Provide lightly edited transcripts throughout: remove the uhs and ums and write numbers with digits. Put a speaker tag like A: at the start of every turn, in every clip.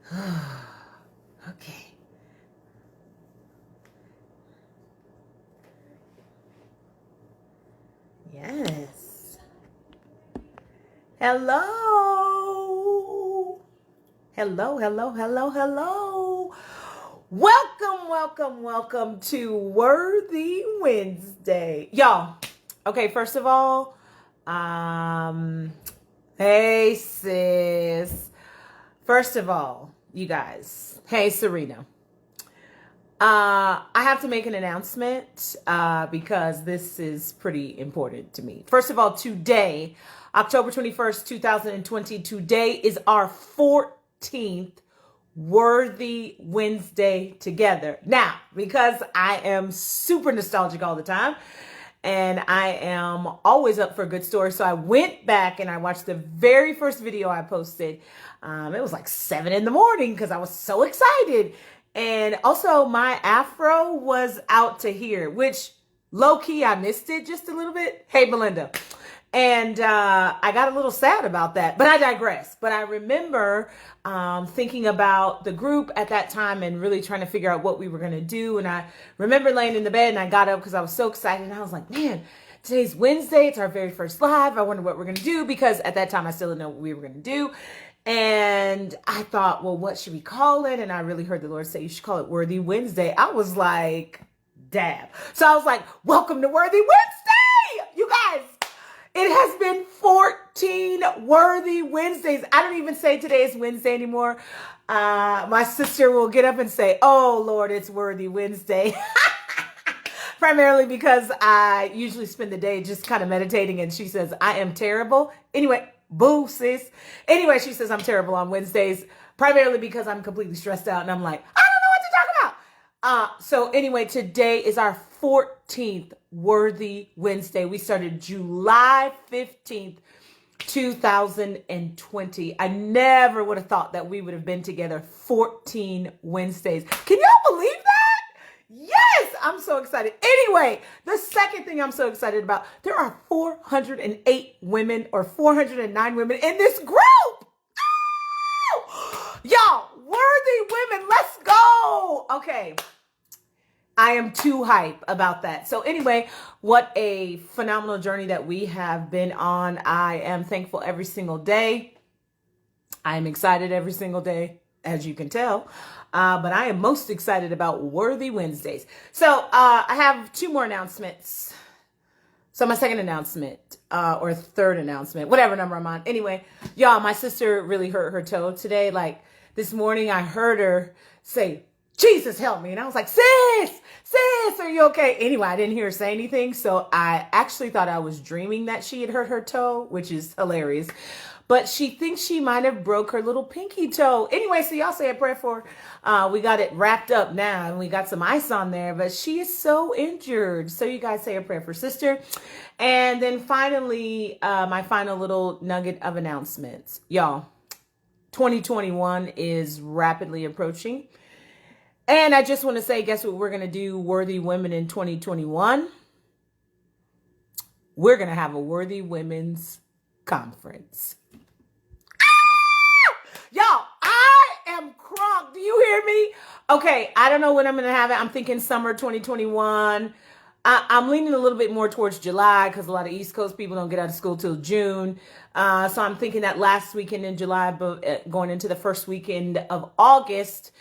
A: Okay. Yes. Hello. Hello, hello, hello, hello. Welcome, welcome, welcome to Worthy Wednesday. Y'all, okay, first of all, hey sis. First of all, you guys, hey Serena. I have to make an announcement because this is pretty important to me. First of all, today, October 21st, 2020, today is our 14th Worthy Wednesday together. Now, because I am super nostalgic all the time and I am always up for a good story, so I went back and I watched the very first video I posted. It was like 7 in the morning because I was so excited. And also my afro was out to here, which low key, I missed it just a little bit. Hey, Belinda. And I got a little sad about that, but I digress. But I remember thinking about the group at that time and really trying to figure out what we were going to do. And I remember laying in the bed and I got up because I was so excited. And I was like, man, today's Wednesday. It's our very first live. I wonder what we're going to do, because at that time I still didn't know what we were going to do. And I thought, well, what should we call it? And I really heard the Lord say, you should call it Worthy Wednesday. I was like, dab. So I was like, welcome to Worthy Wednesday. You guys, it has been 14 Worthy Wednesdays. I don't even say today is Wednesday anymore. My sister will get up and say, oh, Lord, it's Worthy Wednesday. Primarily because I usually spend the day just kind of meditating, and she says, I am terrible. Anyway, boo, sis. Anyway, she says I'm terrible on Wednesdays, primarily because I'm completely stressed out and I'm like, I don't know what to talk about. So anyway, today is our 14th Worthy Wednesday. We started July 15th, 2020. I never would have thought that we would have been together 14 Wednesdays. Can y'all believe that? Yes, I'm so excited. Anyway, the second thing I'm so excited about, there are 408 women or 409 women in this group. Oh! Y'all, worthy women, let's go. Okay. I am too hype about that. So anyway, what a phenomenal journey that we have been on. I am thankful every single day. I am excited every single day, as you can tell. But I am most excited about Worthy Wednesdays. So I have 2 more announcements. So my second announcement or third announcement, whatever number I'm on. Anyway, y'all, my sister really hurt her toe today. Like this morning, I heard her say, Jesus, help me. And I was like, sis, are you okay? Anyway, I didn't hear her say anything. So I actually thought I was dreaming that she had hurt her toe, which is hilarious. But she thinks she might have broke her little pinky toe. Anyway, so y'all say a prayer for her. We got it wrapped up now and we got some ice on there, but she is so injured. So you guys say a prayer for sister. And then finally, my final little nugget of announcements. Y'all, 2021 is rapidly approaching. And I just want to say, guess what we're going to do, Worthy Women in 2021? We're going to have a Worthy Women's Conference. Y'all, I am crunk. Do you hear me? Okay, I don't know when I'm going to have it. I'm thinking summer 2021. I'm leaning a little bit more towards July because a lot of East Coast people don't get out of school till June. So I'm thinking that last weekend in July, but going into the first weekend of August.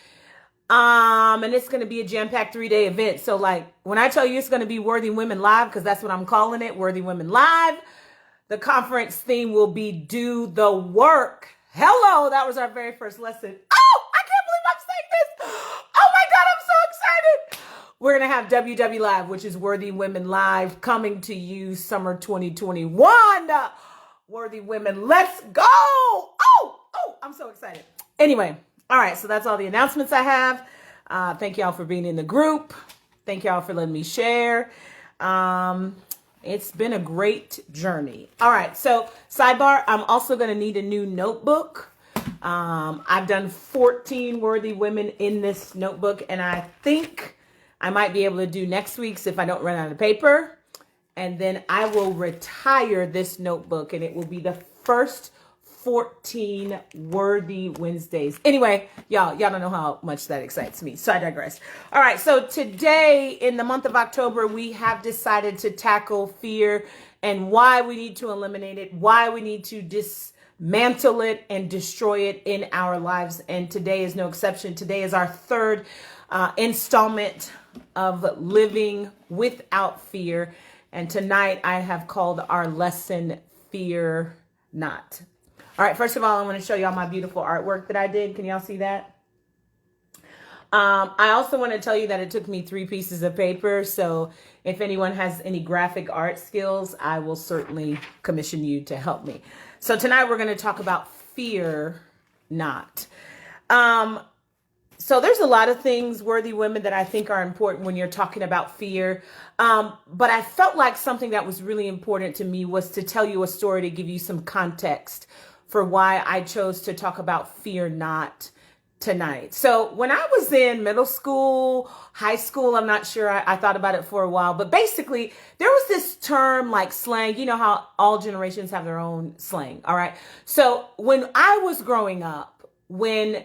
A: And it's going to be a jam-packed 3-day event. So like when I tell you it's going to be Worthy Women Live, because that's what I'm calling it, Worthy Women Live, the conference theme will be Do the Work. Hello, that was our very first lesson. Oh, I can't believe I'm saying this. Oh my God, I'm so excited. We're going to have WW Live, which is Worthy Women Live, coming to you summer 2021. Worthy Women, let's go. Oh, I'm so excited. Anyway, all right, so that's all the announcements I have. Thank y'all for being in the group. Thank y'all for letting me share. It's been a great journey. All right, so sidebar, I'm also going to need a new notebook. I've done 14 Worthy Women in this notebook, and I think I might be able to do next week's if I don't run out of paper. And then I will retire this notebook, and it will be the first 14 worthy Wednesdays. Anyway, y'all don't know how much that excites me. So I digress. All right. So today in the month of October, we have decided to tackle fear and why we need to eliminate it, why we need to dismantle it and destroy it in our lives. And today is no exception. Today is our third installment of living without fear. And tonight I have called our lesson, Fear Not. All right, first of all, I want to show y'all my beautiful artwork that I did. Can y'all see that? I also want to tell you that it took me 3 pieces of paper. So if anyone has any graphic art skills, I will certainly commission you to help me. So tonight we're going to talk about fear not. So there's a lot of things, worthy women, that I think are important when you're talking about fear. But I felt like something that was really important to me was to tell you a story to give you some context for why I chose to talk about fear not tonight. So when I was in middle school, high school, I'm not sure, I thought about it for a while, but basically there was this term like slang. You know how all generations have their own slang. All right. So when I was growing up, when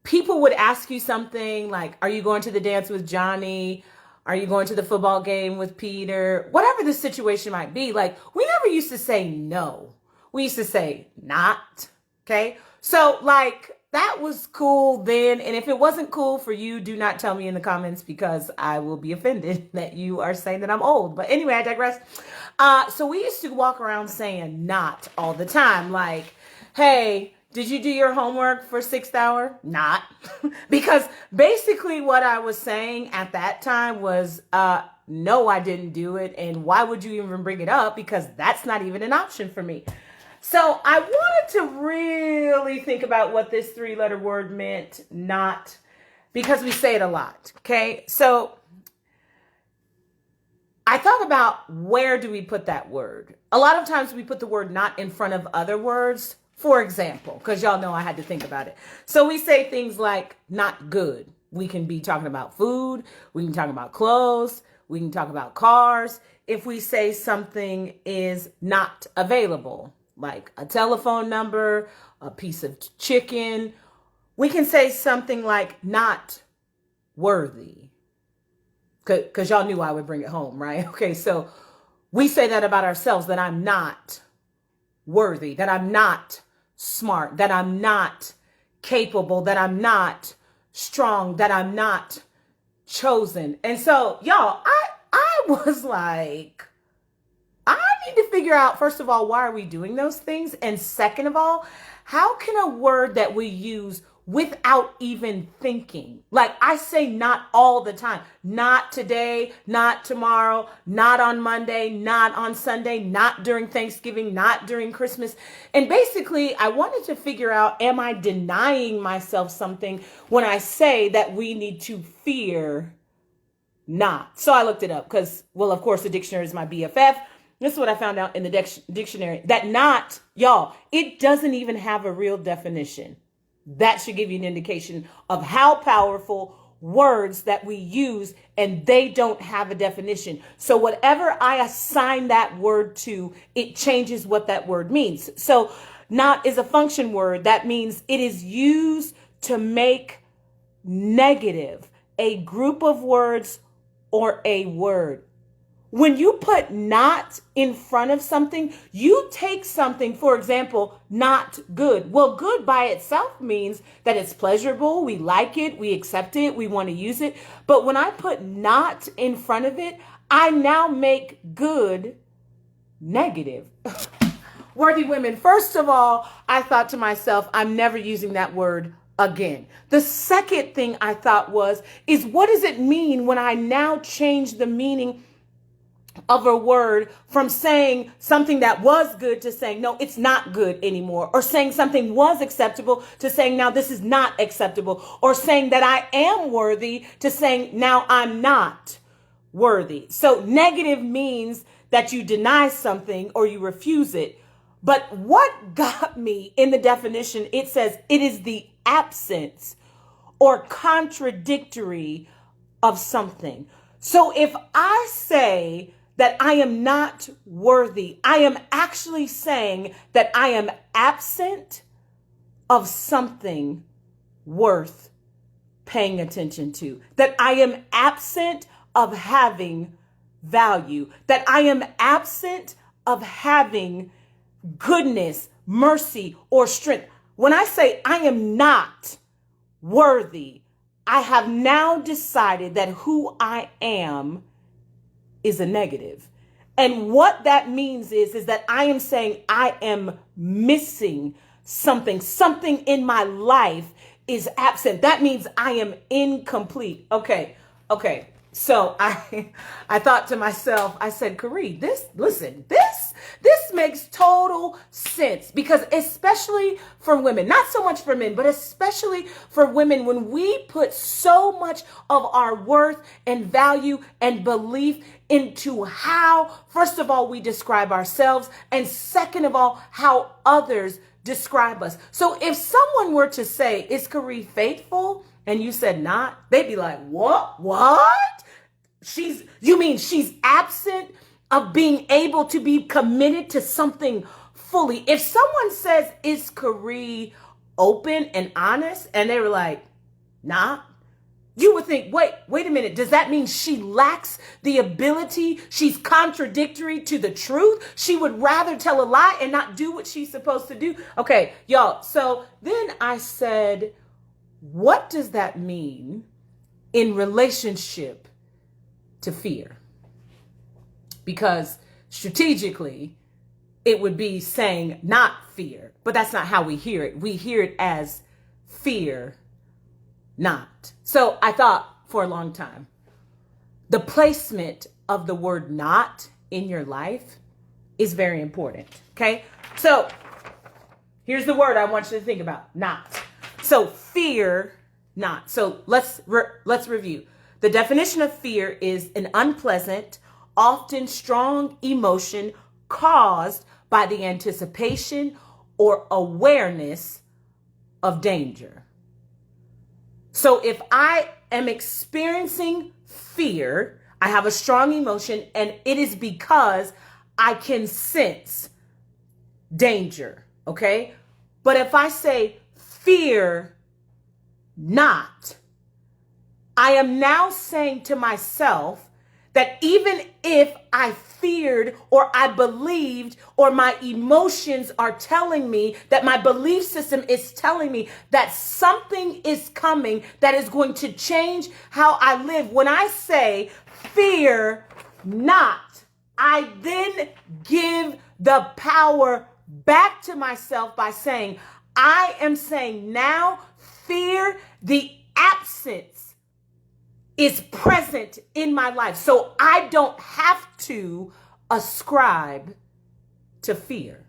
A: people would ask you something like, are you going to the dance with Johnny? Are you going to the football game with Peter? Whatever the situation might be, like, we never used to say no. We used to say not. Okay. So like that was cool then. And if it wasn't cool for you, do not tell me in the comments because I will be offended that you are saying that I'm old. But anyway, I digress. So we used to walk around saying not all the time. Like, hey, did you do your homework for 6th hour? Not. Because basically what I was saying at that time was, no, I didn't do it. And why would you even bring it up? Because that's not even an option for me. So I wanted to really think about what this 3-letter word meant, not, because we say it a lot. Okay. So I thought about, where do we put that word? A lot of times we put the word not in front of other words. For example, because y'all know I had to think about it. So we say things like not good. We can be talking about food. We can talk about clothes. We can talk about cars. If we say something is not available, like a telephone number, a piece of chicken, we can say something like not worthy. Because y'all knew I would bring it home, right? Okay, so we say that about ourselves, that I'm not worthy, that I'm not smart, that I'm not capable, that I'm not strong, that I'm not chosen. And so, y'all, I was like, I need to figure out, first of all, why are we doing those things? And second of all, how can a word that we use without even thinking, like I say not all the time, not today, not tomorrow, not on Monday, not on Sunday, not during Thanksgiving, not during Christmas. And basically I wanted to figure out, am I denying myself something when I say that we need to fear not? So I looked it up because, well, of course the dictionary is my BFF. This is what I found out in the dictionary, that not, y'all, it doesn't even have a real definition. That should give you an indication of how powerful words that we use, and they don't have a definition. So whatever I assign that word to, it changes what that word means. So not is a function word. That means it is used to make negative a group of words or a word. When you put not in front of something, you take something, for example, not good. Well, good by itself means that it's pleasurable. We like it. We accept it. We want to use it. But when I put not in front of it, I now make good negative. Worthy women, first of all, I thought to myself, I'm never using that word again. The second thing I thought is what does it mean when I now change the meaning of a word from saying something that was good to saying, no, it's not good anymore, or saying something was acceptable to saying, now this is not acceptable, or saying that I am worthy to saying, now I'm not worthy. So negative means that you deny something or you refuse it. But what got me in the definition, it says it is the absence or contradictory of something. So if I say that I am not worthy. I am actually saying that I am absent of something worth paying attention to, that I am absent of having value, that I am absent of having goodness, mercy, or strength. When I say I am not worthy, I have now decided that who I am is a negative. And what that means is that I am saying I am missing something. Something in my life is absent. That means I am incomplete. Okay. So I thought to myself, I said, Karee, this makes total sense, because especially for women, not so much for men, but especially for women, when we put so much of our worth and value and belief into how, first of all, we describe ourselves, and second of all, how others describe us. So if someone were to say, is Karee faithful? And you said not, they'd be like, what? You mean she's absent of being able to be committed to something fully? If someone says, is Karee open and honest? And they were like, nah. You would think, wait a minute. Does that mean she lacks the ability? She's contradictory to the truth. She would rather tell a lie and not do what she's supposed to do. Okay, y'all. So then I said, what does that mean in relationship to fear? Because strategically, it would be saying not fear, but that's not how we hear it. We hear it as fear not. So I thought for a long time, the placement of the word not in your life is very important. Okay. So here's the word I want you to think about, not. So fear not. So let's review. The definition of fear is an unpleasant, often strong emotion caused by the anticipation or awareness of danger. So if I am experiencing fear, I have a strong emotion, and it is because I can sense danger, okay? But if I say fear not, I am now saying to myself that even if I feared or I believed or my emotions are telling me, that my belief system is telling me that something is coming that is going to change how I live. When I say fear not, I then give the power back to myself by saying, I am saying now fear, the absence, is present in my life. So I don't have to ascribe to fear.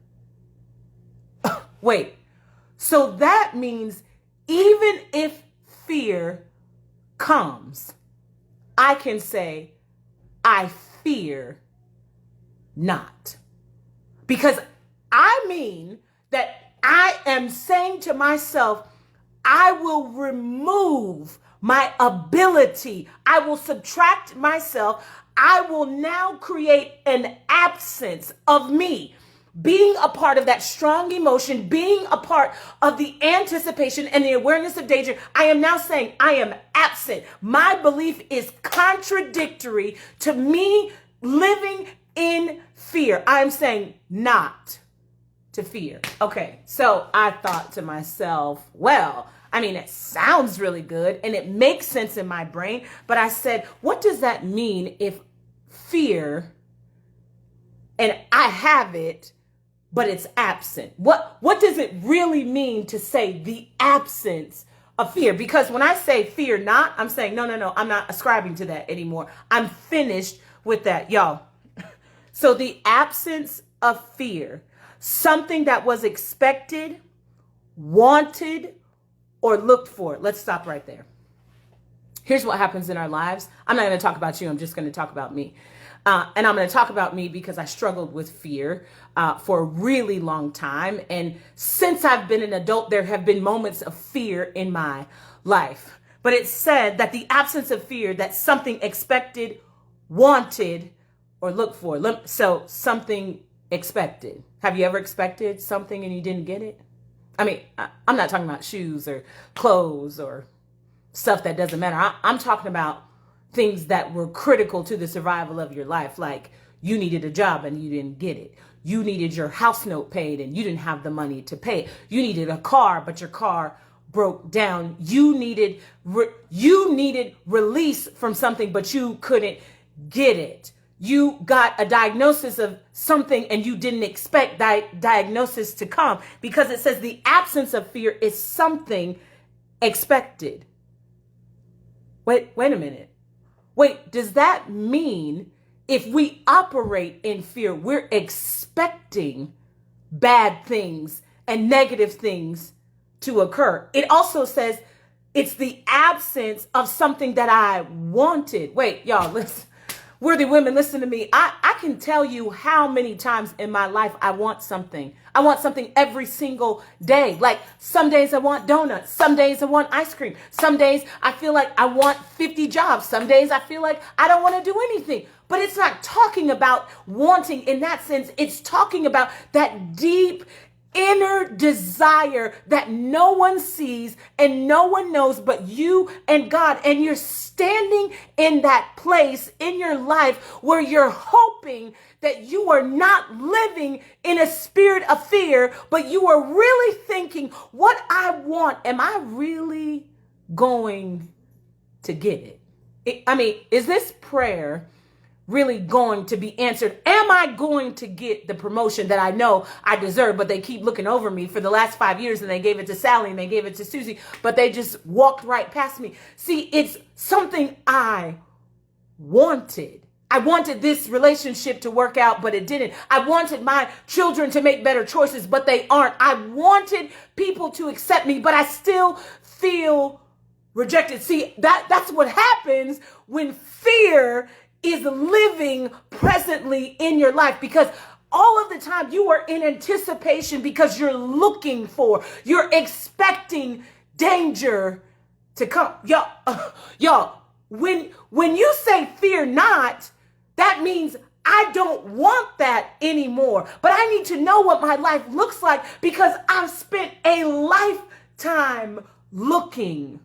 A: Wait, so that means even if fear comes, I can say, I fear not. Because I mean that I am saying to myself, I will remove my ability. I will subtract myself. I will now create an absence of me being a part of that strong emotion, being a part of the anticipation and the awareness of danger. I am now saying I am absent. My belief is contradictory to me living in fear. I'm saying not to fear. Okay, so I thought to myself, well, I mean, it sounds really good and it makes sense in my brain, but I said, what does that mean if fear, and I have it, but it's absent? What does it really mean to say the absence of fear? Because when I say fear not, I'm saying, no, I'm not ascribing to that anymore. I'm finished with that, y'all. So the absence of fear, something that was expected, wanted, or looked for. Let's stop right there. Here's what happens in our lives. I'm not going to talk about you. I'm just going to talk about me. And I'm going to talk about me because I struggled with fear for a really long time. And since I've been an adult, there have been moments of fear in my life. But it's said that the absence of fear, that something expected, wanted, or look for. So something expected. Have you ever expected something and you didn't get it? I mean, I'm not talking about shoes or clothes or stuff that doesn't matter. I'm talking about things that were critical to the survival of your life. Like you needed a job and you didn't get it. You needed your house note paid and you didn't have the money to pay it. You needed a car, but your car broke down. You needed release from something, but you couldn't get it. You got a diagnosis of something and you didn't expect diagnosis to come, because it says the absence of fear is something expected. Wait a minute. Wait, does that mean if we operate in fear, we're expecting bad things and negative things to occur? It also says it's the absence of something that I wanted. Wait, y'all, listen. Worthy women, listen to me. I can tell you how many times in my life I want something. I want something every single day. Like some days I want donuts. Some days I want ice cream. Some days I feel like I want 50 jobs. Some days I feel like I don't want to do anything. But it's not talking about wanting in that sense. It's talking about that deep inner desire that no one sees and no one knows but you and God. And you're standing in that place in your life where you're hoping that you are not living in a spirit of fear, but you are really thinking, what I want, am I really going to get it? I mean, is this prayer really going to be answered? Am I going to get the promotion that I know I deserve, but they keep looking over me for the last 5 years, and they gave it to Sally and they gave it to Susie, but they just walked right past me? See, it's something I wanted. I wanted this relationship to work out, but it didn't. I wanted my children to make better choices, but they aren't. I wanted people to accept me, but I still feel rejected. See, that's what happens when fear is living presently in your life, because all of the time you are in anticipation because you're looking for, you're expecting danger to come. Y'all, when you say fear not, that means I don't want that anymore. But I need to know what my life looks like, because I've spent a lifetime looking,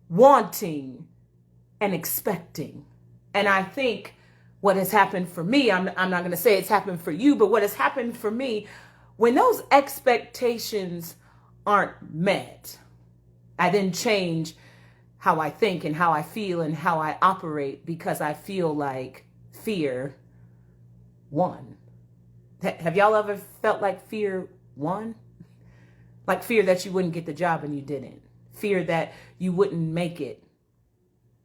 A: wanting, and expecting. And I think what has happened for me, I'm not going to say it's happened for you, but what has happened for me, when those expectations aren't met, I then change how I think and how I feel and how I operate, because I feel like fear won. Have y'all ever felt like fear won? Like fear that you wouldn't get the job and you didn't. Fear that you wouldn't make it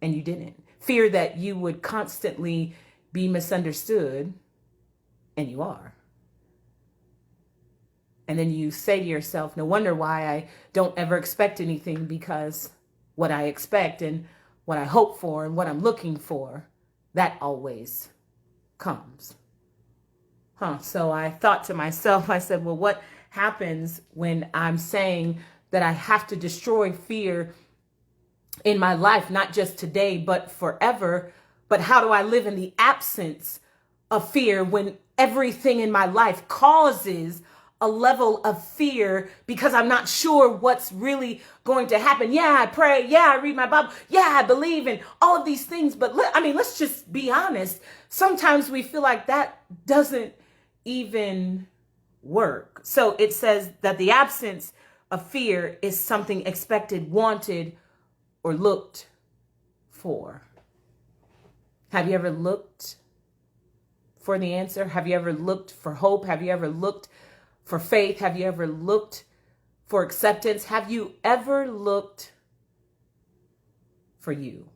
A: and you didn't. Fear that you would constantly be misunderstood, and you are. And then you say to yourself, no wonder why I don't ever expect anything, because what I expect and what I hope for and what I'm looking for, that always comes. So I thought to myself, I said, well, what happens when I'm saying that I have to destroy fear in my life, not just today, but forever? But how do I live in the absence of fear when everything in my life causes a level of fear, because I'm not sure what's really going to happen? Yeah, I pray. Yeah, I read my Bible. Yeah, I believe in all of these things. But let's just be honest. Sometimes we feel like that doesn't even work. So it says that the absence of fear is something expected, wanted, or looked for. Have you ever looked for the answer? Have you ever looked for hope? Have you ever looked for faith? Have you ever looked for acceptance? Have you ever looked for you?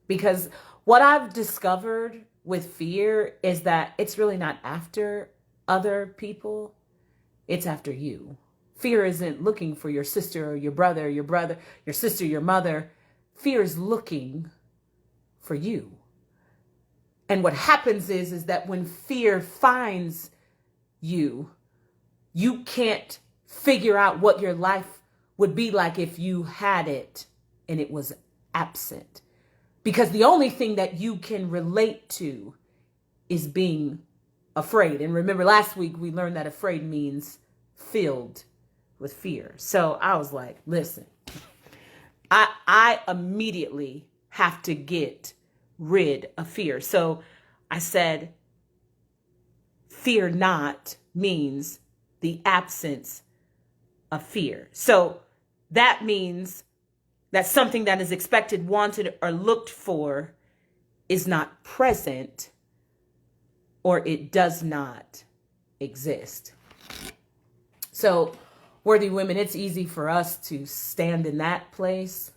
A: Because what I've discovered with fear is that it's really not after other people. It's after you. Fear isn't looking for your sister or your brother, your sister, your mother. Fear is looking for you. And what happens is that when fear finds you, you can't figure out what your life would be like if you had it and it was absent. Because the only thing that you can relate to is being afraid. And remember last week we learned that afraid means filled with fear. So I was like, listen, I immediately have to get rid of fear. So I said, fear not means the absence of fear. So that means that something that is expected, wanted, or looked for is not present, or it does not exist. So, worthy women, it's easy for us to stand in that place,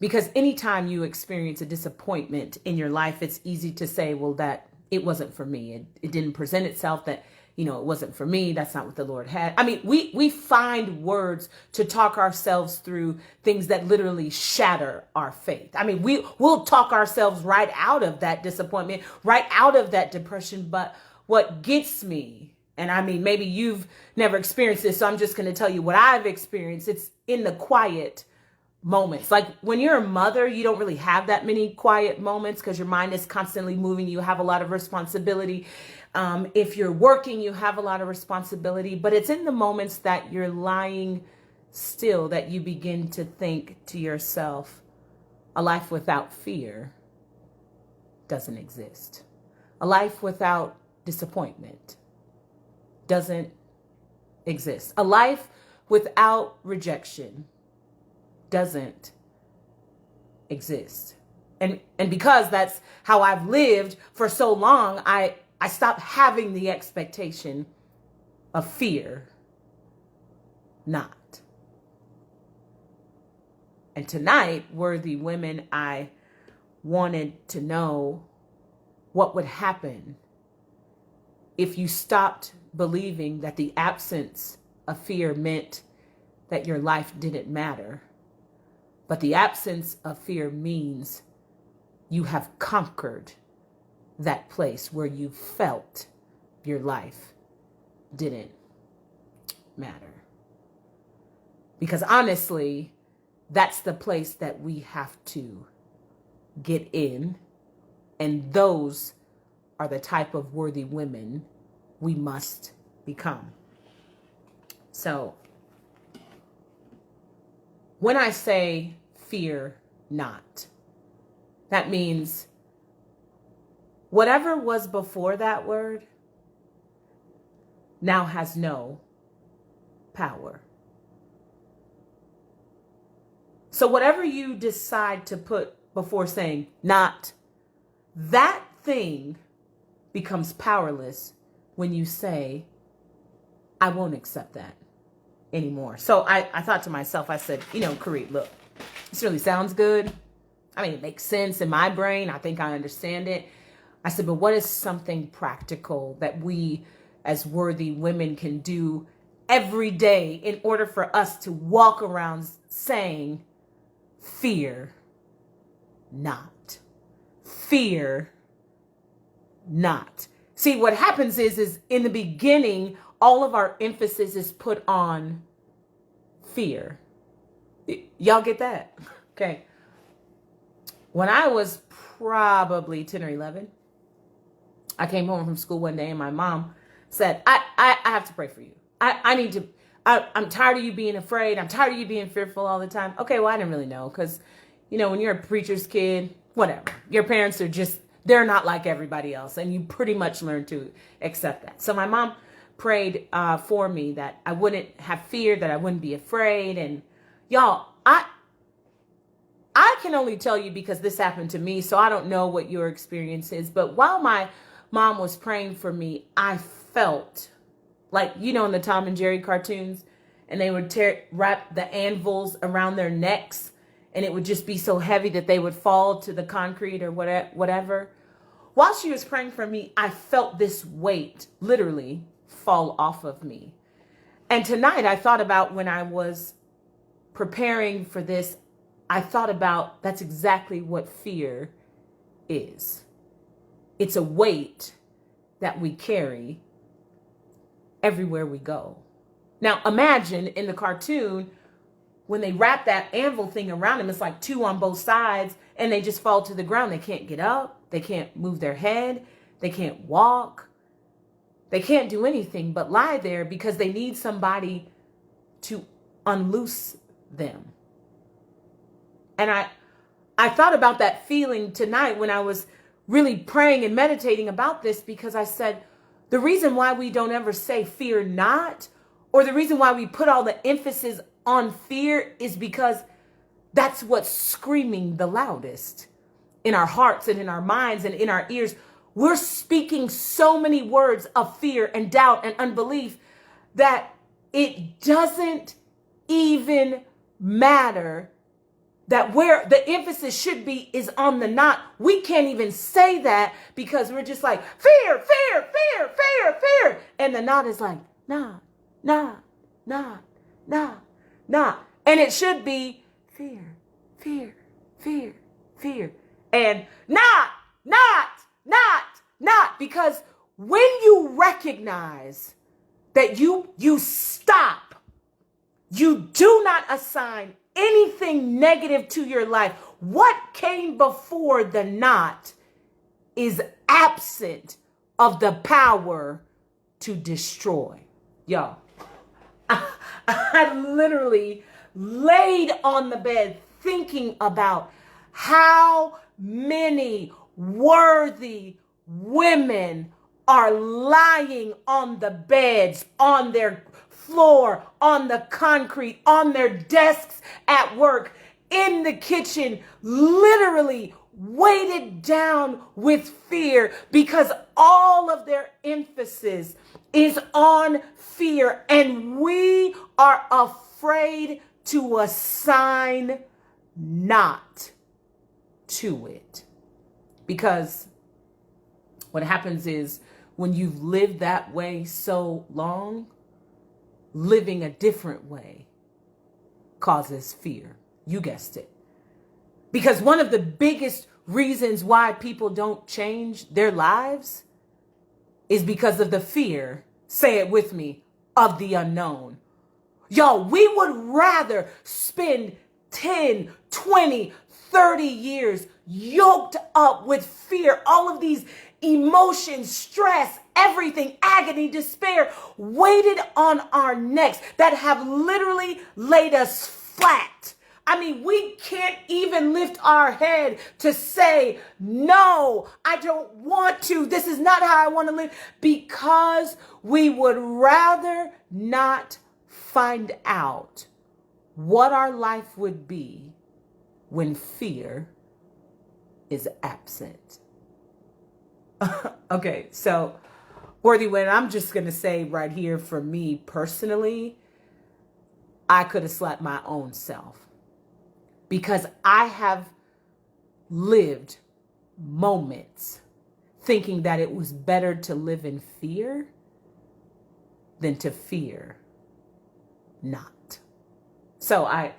A: because anytime you experience a disappointment in your life, it's easy to say, well, that it wasn't for me. It didn't present itself, that, it wasn't for me. That's not what the Lord had. I mean, we find words to talk ourselves through things that literally shatter our faith. I mean, we'll talk ourselves right out of that disappointment, right out of that depression. But what gets me, and I mean, maybe you've never experienced this, so I'm just going to tell you what I've experienced. It's in the quiet moments. Like when you're a mother, you don't really have that many quiet moments because your mind is constantly moving. You have a lot of responsibility. If you're working, you have a lot of responsibility, but it's in the moments that you're lying still that you begin to think to yourself, a life without fear doesn't exist. A life without disappointment doesn't exist. A life without rejection doesn't exist. And because that's how I've lived for so long, I stopped having the expectation of fear not. And tonight, worthy women, I wanted to know what would happen if you stopped believing that the absence of fear meant that your life didn't matter. But the absence of fear means you have conquered that place where you felt your life didn't matter. Because honestly, that's the place that we have to get in. And those are the type of worthy women we must become. So, when I say fear not, that means whatever was before that word now has no power. So whatever you decide to put before saying not, that thing becomes powerless when you say, I won't accept that anymore. So I thought to myself, I said, Kareet, look, this really sounds good. I mean, it makes sense in my brain. I think I understand it. I said, but what is something practical that we as worthy women can do every day in order for us to walk around saying, fear not. Fear not. See, what happens is in the beginning, all of our emphasis is put on fear. Y'all get that? Okay. When I was probably 10 or 11, I came home from school one day and my mom said, I have to pray for you. I'm tired of you being afraid. I'm tired of you being fearful all the time. Okay, well, I didn't really know because, when you're a preacher's kid, whatever, your parents are they're not like everybody else. And you pretty much learn to accept that. So my mom prayed for me that I wouldn't have fear, that I wouldn't be afraid. And y'all, I can only tell you because this happened to me, so I don't know what your experience is. But while my mom was praying for me, I felt like, in the Tom and Jerry cartoons, and they would wrap the anvils around their necks, and it would just be so heavy that they would fall to the concrete or whatever. While she was praying for me, I felt this weight literally fall off of me. And tonight I thought about when I was preparing for this, I thought about that's exactly what fear is. It's a weight that we carry everywhere we go. Now imagine in the cartoon, when they wrap that anvil thing around them, it's like two on both sides and they just fall to the ground. They can't get up. They can't move their head. They can't walk. They can't do anything but lie there because they need somebody to unloose them. And I thought about that feeling tonight when I was really praying and meditating about this, because I said, the reason why we don't ever say fear not, or the reason why we put all the emphasis on fear, is because that's what's screaming the loudest in our hearts and in our minds and in our ears. We're speaking so many words of fear and doubt and unbelief that it doesn't even matter that where the emphasis should be is on the not. We can't even say that because we're just like, fear, fear, fear, fear, fear. And the not is like, nah, nah, nah, nah, nah. And it should be fear, fear, fear, fear. And not, because when you recognize that you stop, you do not assign anything negative to your life. What came before the not is absent of the power to destroy. Y'all, I literally laid on the bed thinking about how many worthy women are lying on the beds, on their floor, on the concrete, on their desks at work, in the kitchen, literally weighted down with fear because all of their emphasis is on fear, and we are afraid to assign not to it. Because what happens is, when you've lived that way so long, living a different way causes fear. You guessed it. Because one of the biggest reasons why people don't change their lives is because of the fear, say it with me, of the unknown. Y'all, we would rather spend 10, 20, 30 years yoked up with fear, all of these emotions, stress, everything, agony, despair, weighted on our necks that have literally laid us flat. I mean, we can't even lift our head to say, no, I don't want to. This is not how I want to live, because we would rather not find out what our life would be when fear is absent. Okay, so Worthy Win, I'm just going to say right here, for me personally, I could have slapped my own self, because I have lived moments thinking that it was better to live in fear than to fear not. So I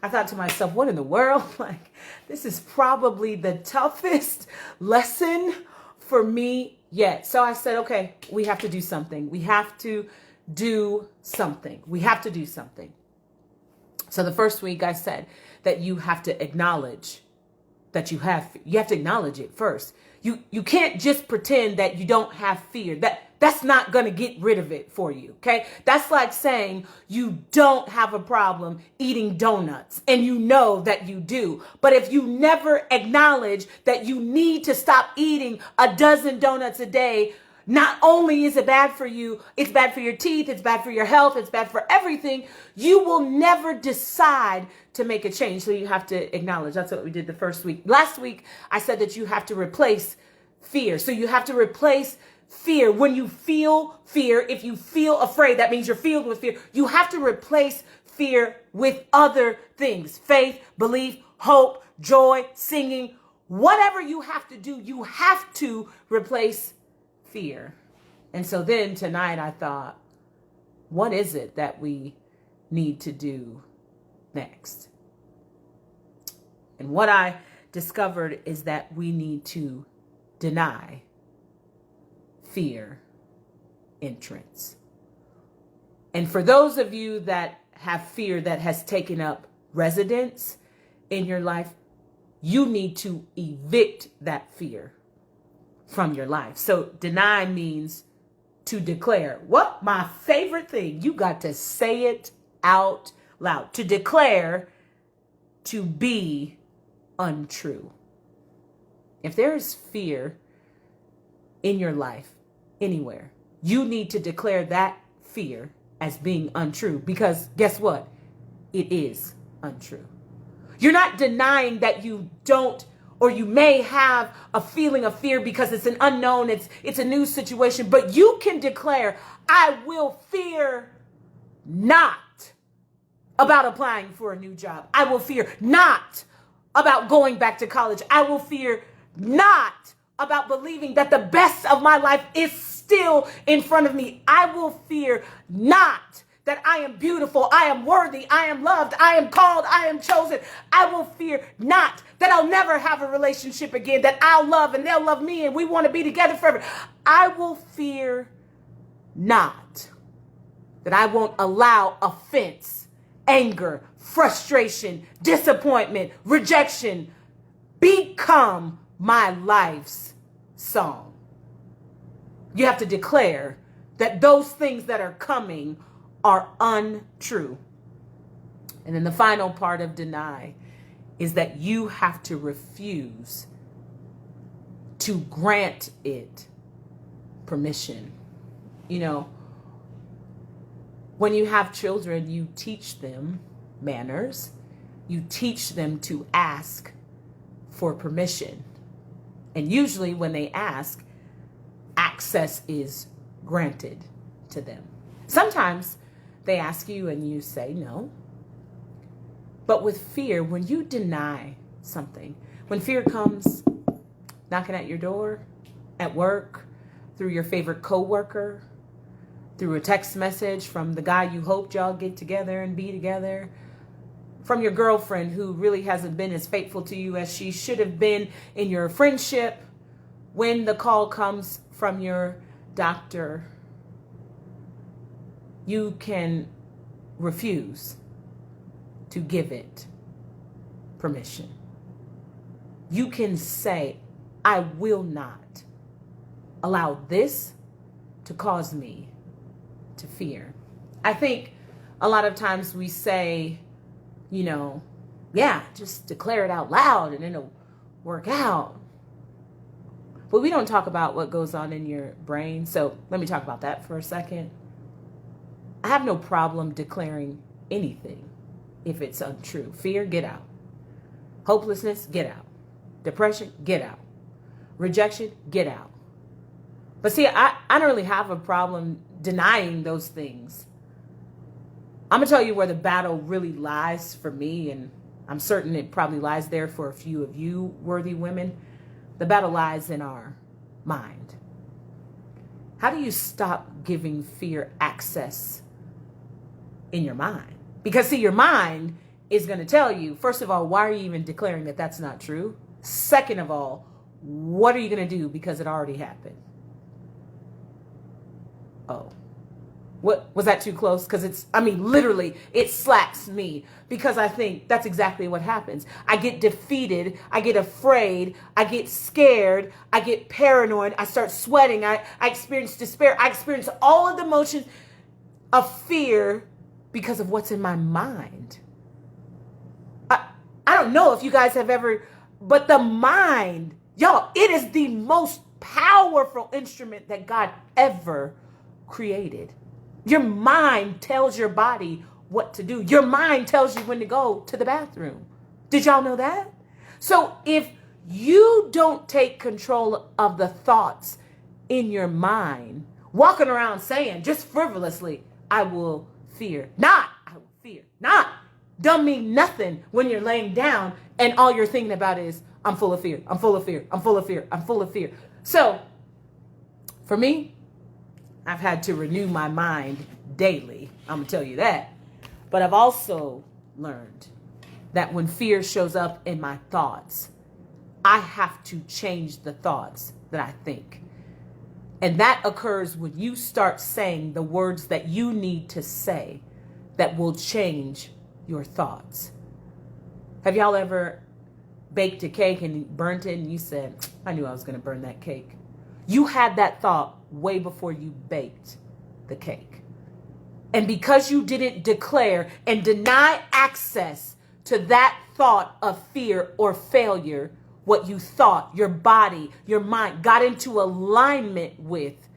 A: thought to myself, what in the world? Like, this is probably the toughest lesson for me yet. So I said, okay, we have to do something. We have to do something. We have to do something. So the first week I said that you have to acknowledge that you have to acknowledge it first. You can't just pretend that you don't have fear. That's not going to get rid of it for you, okay? That's like saying you don't have a problem eating donuts and you know that you do. But if you never acknowledge that you need to stop eating a dozen donuts a day, not only is it bad for you, it's bad for your teeth, it's bad for your health, it's bad for everything. You will never decide to make a change. So you have to acknowledge. That's what we did the first week. Last week, I said that you have to replace fear. So you have to replace fear. When you feel fear, if you feel afraid, that means you're filled with fear. You have to replace fear with other things: faith, belief, hope, joy, singing. Whatever you have to do, you have to replace fear. And so then tonight I thought, what is it that we need to do next? And what I discovered is that we need to deny fear entrance. And for those of you that have fear that has taken up residence in your life, you need to evict that fear from your life. So deny means to declare. What? My favorite thing. You got to say it out loud. To declare to be untrue. If there is fear in your life, anywhere, you need to declare that fear as being untrue, because guess what? It is untrue. You're not denying that you don't, or you may have a feeling of fear because it's an unknown, it's a new situation, but you can declare, I will fear not about applying for a new job. I will fear not about going back to college. I will fear not about believing that the best of my life is still in front of me. I will fear not that I am beautiful, I am worthy, I am loved, I am called, I am chosen. I will fear not that I'll never have a relationship again, that I'll love and they'll love me and we want to be together forever. I will fear not that I won't allow offense, anger, frustration, disappointment, rejection become my life's song. You have to declare that those things that are coming are untrue. And then the final part of deny is that you have to refuse to grant it permission. You know, when you have children, you teach them manners. You teach them to ask for permission. And usually when they ask, access is granted to them. Sometimes they ask you and you say no. But with fear, when you deny something, when fear comes knocking at your door, at work, through your favorite coworker, through a text message from the guy you hoped y'all get together and be together, from your girlfriend who really hasn't been as faithful to you as she should have been in your friendship, when the call comes from your doctor, you can refuse to give it permission. You can say, I will not allow this to cause me to fear. I think a lot of times we say, you know, yeah, just declare it out loud and it'll work out. But we don't talk about what goes on in your brain. So let me talk about that for a second. I have no problem declaring anything if it's untrue. Fear, get out. Hopelessness, get out. Depression, get out. Rejection, get out. But see, I don't really have a problem denying those things. I'm going to tell you where the battle really lies for me, and I'm certain it probably lies there for a few of you worthy women. The battle lies in our mind. How do you stop giving fear access in your mind? Because see, your mind is going to tell you, first of all, why are you even declaring that that's not true? Second of all, what are you going to do because it already happened? Oh, what was that too close? Because literally it slaps me because I think that's exactly what happens. I get defeated. I get afraid. I get scared. I get paranoid. I start sweating. I experience despair. I experience all of the emotions of fear because of what's in my mind. I don't know if you guys have ever, but the mind, y'all, it is the most powerful instrument that God ever created. Your mind tells your body what to do. Your mind tells you when to go to the bathroom. Did y'all know that? So if you don't take control of the thoughts in your mind, walking around saying just frivolously, I will fear not, I will fear not, don't mean nothing when you're laying down and all you're thinking about is, I'm full of fear, I'm full of fear, I'm full of fear, I'm full of fear. So for me, I've had to renew my mind daily. I'm going to tell you that. But I've also learned that when fear shows up in my thoughts, I have to change the thoughts that I think. And that occurs when you start saying the words that you need to say that will change your thoughts. Have y'all ever baked a cake and burnt it and you said, I knew I was going to burn that cake? You had that thought way before you baked the cake. And because you didn't declare and deny access to that thought of fear or failure, what you thought, your body, your mind got into alignment with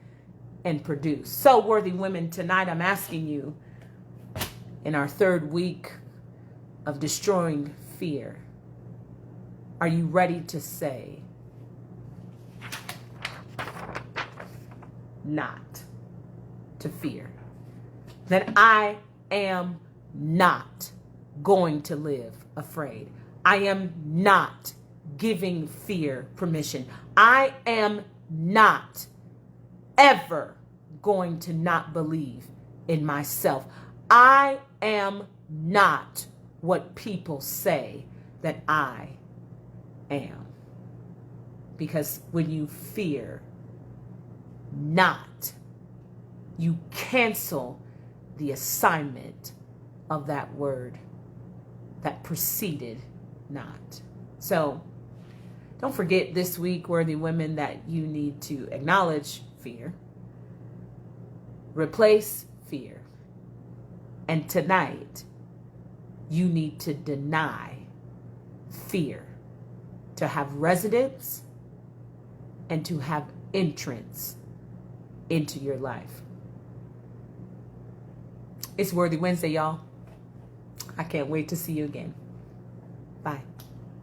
A: and produced. So, worthy women, tonight I'm asking you, in our third week of destroying fear, are you ready to say not to fear? That I am not going to live afraid. I am not giving fear permission. I am not ever going to not believe in myself. I am not what people say that I am. Because when you fear not, you cancel the assignment of that word that preceded not. So don't forget this week, worthy women, that you need to acknowledge fear, replace fear, and tonight you need to deny fear to have residence and to have entrance into your life. It's Worthy Wednesday, y'all. I can't wait to see you again. Bye.